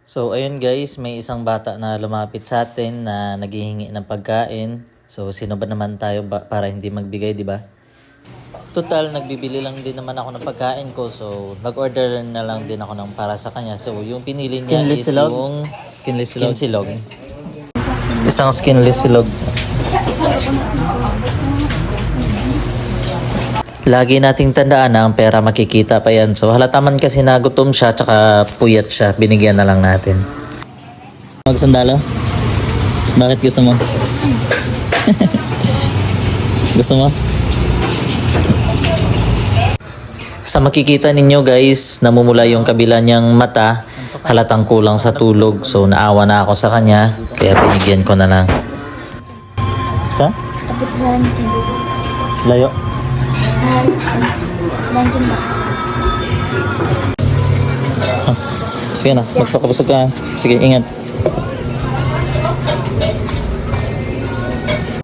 So ayun guys, may isang bata na lumapit sa atin na naghihingi ng pagkain. So sino ba naman tayo para hindi magbigay, di ba? Total, nagbibili lang din naman ako ng pagkain ko. So nag-order na lang din ako ng para sa kanya. So yung pinili niya Skinless is silog? yung skin silog. Isang skinless silog. Lagi nating tandaan na ang pera makikita pa yan. So halata man kasi nagutom siya tsaka puyat siya, binigyan na lang natin. Magsandalo? Bakit gusto mo? Gusto mo? Sa makikita ninyo guys, namumula yung kabila niyang mata, halatang kulang sa tulog. So naawa na ako sa kanya, kaya binigyan ko na lang. Sa? Layo. Sige na, magpakabusog ka. Sige, ingat.